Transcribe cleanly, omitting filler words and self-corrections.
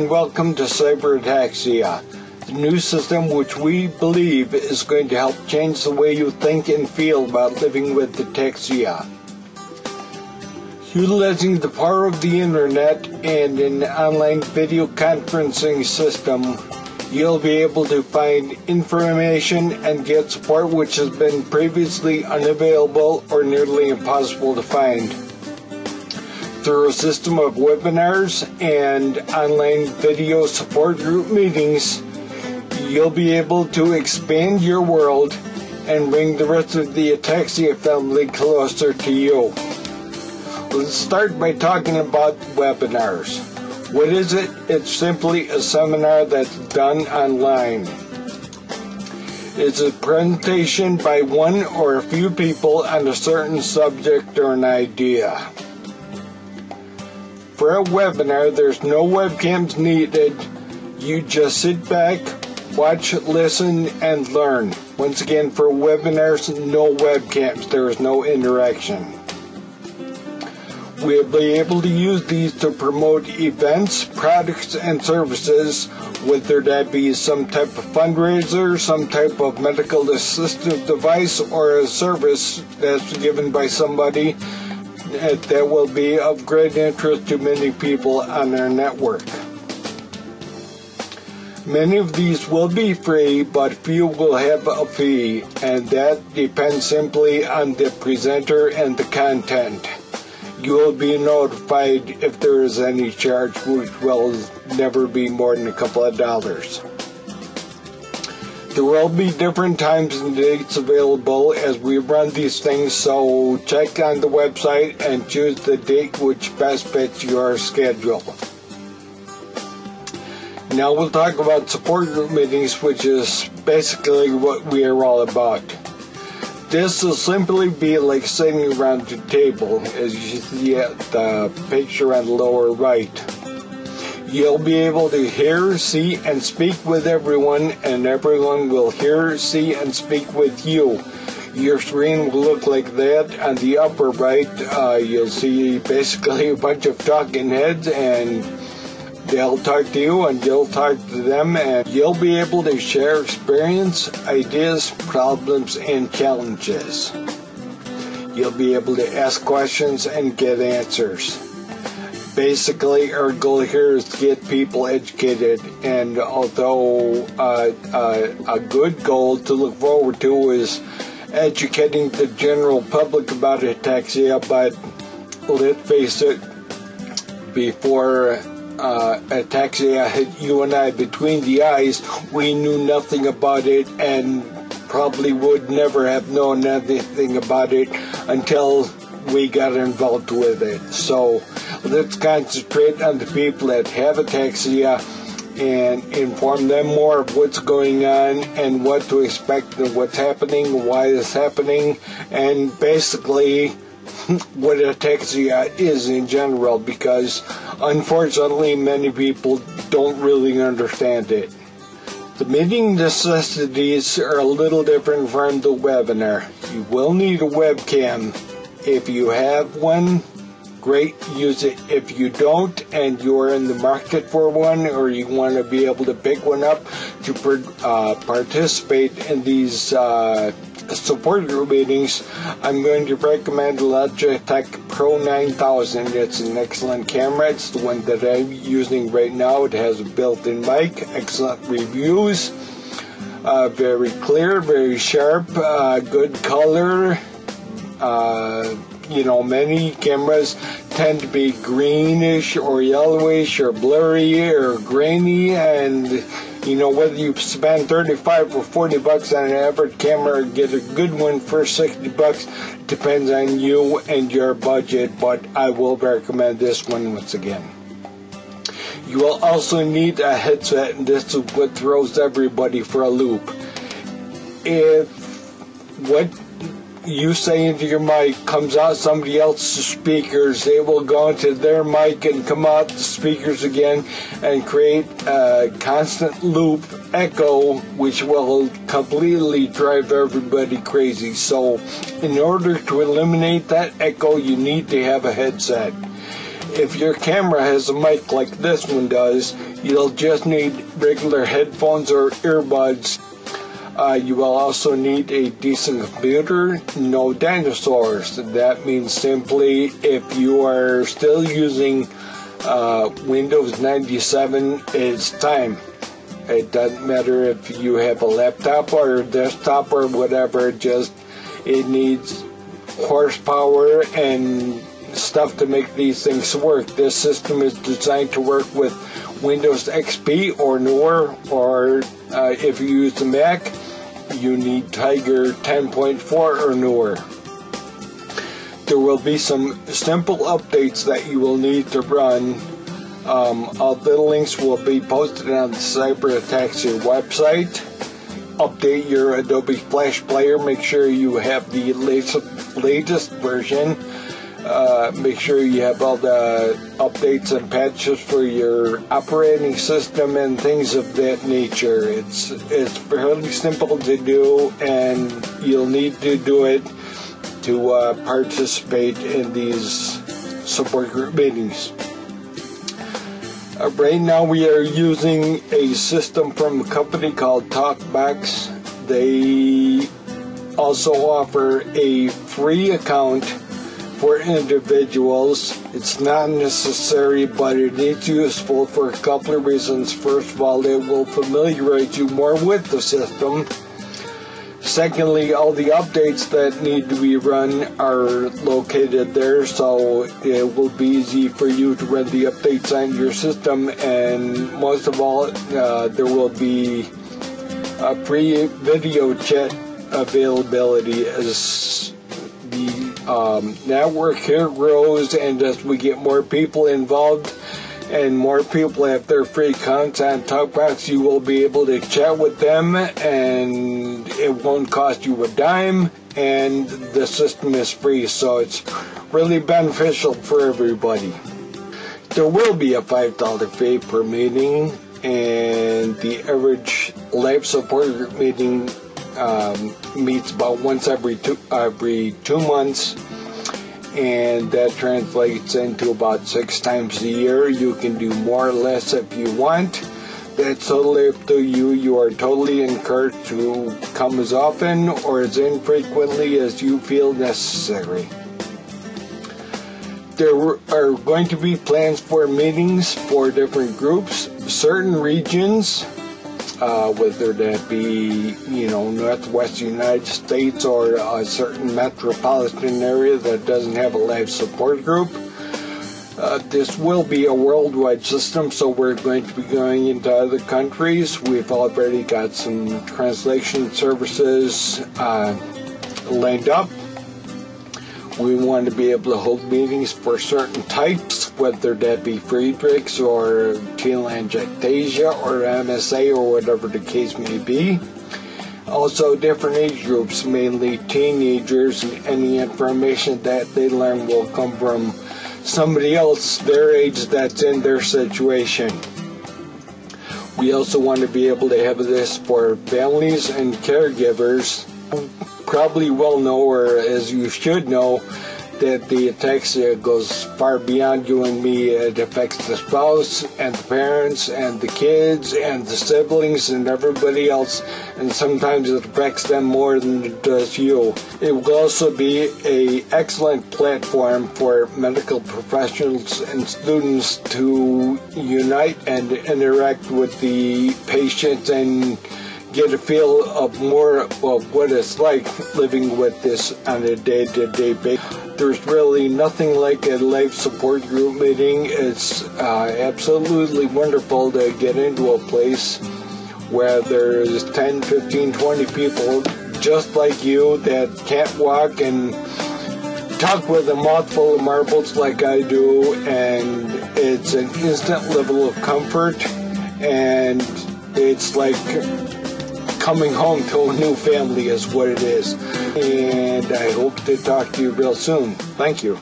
and welcome to Cyber-Ataxia, the new system which we believe is going to help change the way you think and feel about living with ataxia. Utilizing the power of the internet and an online video conferencing system, you'll be able to find information and get support which has been previously unavailable or nearly impossible to find. Through a system of webinars and online video support group meetings, you'll be able to expand your world and bring the rest of the ataxia family closer to you. Let's start by talking about webinars. What is it? It's simply a seminar that's done online. It's a presentation by one or a few people on a certain subject or an idea. For a webinar, there's no webcams needed. You just sit back, watch, listen, and learn. Once again, for webinars, no webcams. There is no interaction. We'll be able to use these to promote events, products, and services, whether that be some type of fundraiser, some type of medical assistive device, or a service that's given by somebody that will be of great interest to many people on our network. Many of these will be free, but few will have a fee, and that depends simply on the presenter and the content. You will be notified if there is any charge, which will never be more than a couple of dollars. There will be different times and dates available as we run these things, so check on the website and choose the date which best fits your schedule. Now we'll talk about support group meetings, which is basically what we are all about. This will simply be like sitting around the table, as you see at the picture on the lower right. You'll be able to hear, see, and speak with everyone, and everyone will hear, see, and speak with you. Your screen will look like that. On the upper right, you'll see basically a bunch of talking heads, and they'll talk to you, and you'll talk to them, and you'll be able to share experience, ideas, problems, and challenges. You'll be able to ask questions and get answers. Basically, our goal here is to get people educated, and although a good goal to look forward to is educating the general public about ataxia, but let's face it, before ataxia hit you and I between the eyes, we knew nothing about it and probably would never have known anything about it until we got involved with it. So let's concentrate on the people that have ataxia and inform them more of what's going on and what to expect and what's happening, why it's happening, and basically what ataxia is in general, because unfortunately many people don't really understand it. The meeting necessities are a little different from the webinar. You will need a webcam. If you have one, great, use it. If you don't and you're in the market for one, or you want to be able to pick one up to participate in these support group meetings, I'm going to recommend Logitech Pro 9000. It's an excellent camera. It's the one that I'm using right now. It has a built-in mic, excellent reviews, very clear, very sharp, good color. Many cameras tend to be greenish or yellowish or blurry or grainy, and whether you spend $35 or $40 on an average camera or get a good one for $60 depends on you and your budget, but I will recommend this one once again. You will also need a headset, and this is what throws everybody for a loop. If what you say into your mic comes out somebody else's speakers, they will go into their mic and come out the speakers again and create a constant loop echo, which will completely drive everybody crazy. So in order to eliminate that echo, you need to have a headset. If your camera has a mic like this one does, you'll just need regular headphones or earbuds. You will also need a decent computer, no dinosaurs. That means simply if you are still using Windows 97, it's time. It doesn't matter if you have a laptop or a desktop or whatever, it needs horsepower and stuff to make these things work. This system is designed to work with Windows XP or newer, or if you use the Mac, you need Tiger 10.4 or newer. There will be some simple updates that you will need to run. All the links will be posted on the Cyber-Ataxia website. Update your Adobe Flash Player. Make sure you have the latest version. Make sure you have all the updates and patches for your operating system and things of that nature. It's fairly simple to do, and you'll need to do it to participate in these support group meetings. Right now we are using a system from a company called TalkBox. They also offer a free account for individuals. It's not necessary, but it is useful for a couple of reasons. First of all, it will familiarize you more with the system. Secondly, all the updates that need to be run are located there, so it will be easy for you to run the updates on your system. And most of all, there will be a free video chat availability as the network here grows, and as we get more people involved and more people have their free accounts on TalkBox, you will be able to chat with them, and it won't cost you a dime, and the system is free, so it's really beneficial for everybody. There will be a $5 fee per meeting, and the average live support group meeting meets about once every 2 months, and that translates into about 6 times a year. You can do more or less if you want. That's totally up to you. You are totally encouraged to come as often or as infrequently as you feel necessary. There are going to be plans for meetings for different groups. Certain regions, whether that be, Northwest United States or a certain metropolitan area that doesn't have a live support group. This will be a worldwide system, so we're going to be going into other countries. We've already got some translation services lined up. We want to be able to hold meetings for certain types, whether that be Friedrichs or telangiectasia or MSA or whatever the case may be. Also different age groups, mainly teenagers, and any information that they learn will come from somebody else their age that's in their situation. We also want to be able to have this for families and caregivers. Probably well know, or as you should know, that the ataxia goes far beyond you and me. It affects the spouse and the parents and the kids and the siblings and everybody else, and sometimes it affects them more than it does you. It will also be an excellent platform for medical professionals and students to unite and interact with the patients and get a feel of more of what it's like living with this on a day-to-day basis. There's really nothing like a live support group meeting. It's absolutely wonderful to get into a place where there's 10, 15, 20 people just like you that can't walk and talk with a mouthful of marbles like I do, and it's an instant level of comfort, and it's like coming home to a new family is what it is. And I hope to talk to you real soon. Thank you.